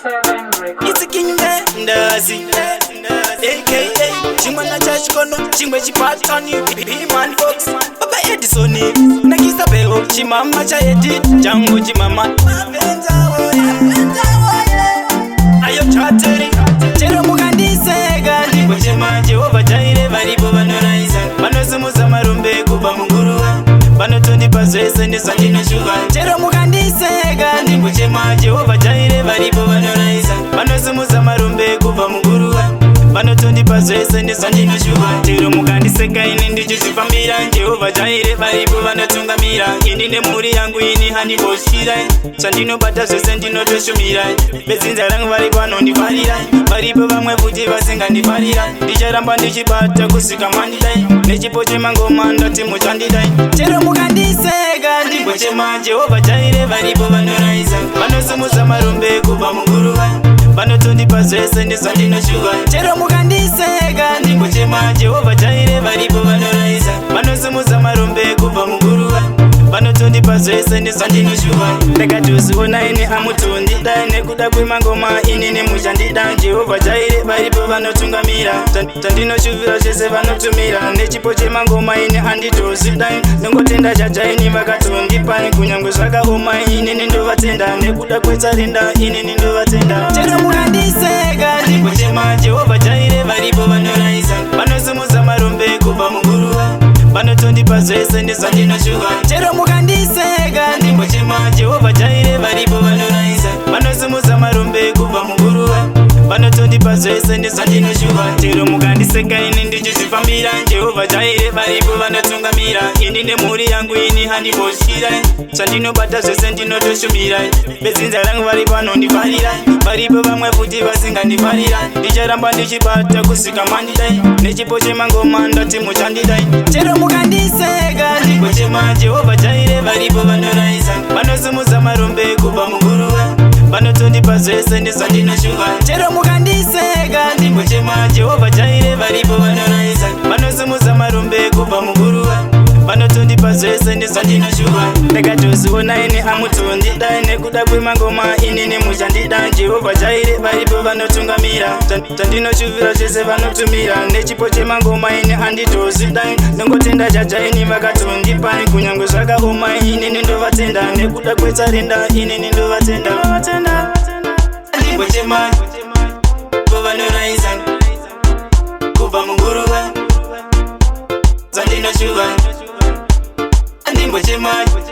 7 Records. It's a king Ndazi, aka Chimwana Chachikono, Chimwe Chipatani, P-Man Fox, Papa Edison, Nakisa Beo, Chimama Chayeti, Jango Chimama. Ayo Chateri, Chero Mugandi Sega, Nipochema, Jehovah Jaire, Varibo Vanoraiza, Banosumuza Marumbe, Kuba Mungurua, Banotundi Pazes and the Sandino Sugar, Chero Mugandi Sega, Nipochema, Jehovah Jaire, Varibo Vanoraiza, Banosumuza Marumbe, Kuba Mungurua, Banotundi Pazes and the Sandino Sugar, Chero Mugandi Sega in Indigenous Famira, Jehovah Jaire, Varibo Vanotunga Mira, Indine Muri Anguini, Hani Boshira, Sandino Batas and Dino Toshumira, Bezinarang Varibano, the Varira, Varibo Vamuji Vasinga, the Varira, Dijaramba Nijibata, Kusika Mandai, Nejipoche Mango Manda, Timuchandi, Chero Mugandi Sega, Nipochema, Jehovah Jaire, Varibo Vanoraiza, Banosumuza Marumbe, Kuba Mungurua, Banotundi Pazes and the Sandino Sugar, Chero Mugandi Sega, Nipochema, Jehovah Jaire, Varibo Vanoraiza, Banosumuza Marumbe, Kuba Mungurua, Banotundi Pazes and the Sandino Sugar, Tegatusu Naini Amutundi, Dine Kuda Mangoma, Inini Mujandida, Jehovah Jaire, Varibo Vanotunga Mira, Tandino Shuvira, Jezevano to Mira, Nechipoche Mangoma in Anditosi, Dine, Nongotenda Jaini Magatundi, Pani Kunyangusaka, Oma, Inin Dovatenda, Nekuda Quetarinda, Inin Dovatenda, Cheramurandi Sega, Nipochema, Jehovah Jaire, Varibo Vanoraiza, Banosumuza Marumbe, Kuba Mungurua, Banotundi Pazes and the Sandino Sugar, Cheramugandi Sega, Nipochema, Jehovah Jaire, Varibo Vanoraiza, Banosumuza Marumbe, Kuba Mungurua, Banotundi Pazes and the Sandino Sugar, Cheramugandi Sega in Indigenous Famira, Jehovah Jaire, Varibo Vanotunga Mira, Indine Muri Anguini, Hani Boshira, Sandino Batas and Dino Toshumira, Bezinarang Varibano, the Varira, Varibo Vamuji Vasinga, the Varira, Dijaramba Nijibata, Kusika Mandai, Nejipoche Mango Manda, Timuchandi, Cheramugandi Sega, Nipochema, Jehovah Jaire, Varibo Vanoraiza, Banosumuza Marumbe, Kuba Mungurua, Banotundi Pazes and the Sandino Sugar, Cheramugandi Sega, Nipochema, Jehovah Jaire, Varibo Vanoraiza, Banosumuza Marumbe, Kuba Mungurua, Banotundi Pazes and the Sandino Sugar, Tegatusu Naini Amutundi, Dine Kuda Mangoma, Inini Mujandida, Jehovah Jaire, Varibo Vanotunga Mira, Tandino Shuvira, Jezevano to Mira, Nechipoche Mangoma in Anditosi, Dine, Nongotenda Jaini Magatundi, Pani Kunyangusaka, Oma, Inin Dovatenda, Nekuda Quetarinda, Inin Dovatenda, Nipochema, Vanoraiza, Kuba Mungurua, Sandino Sugar, Nipochema.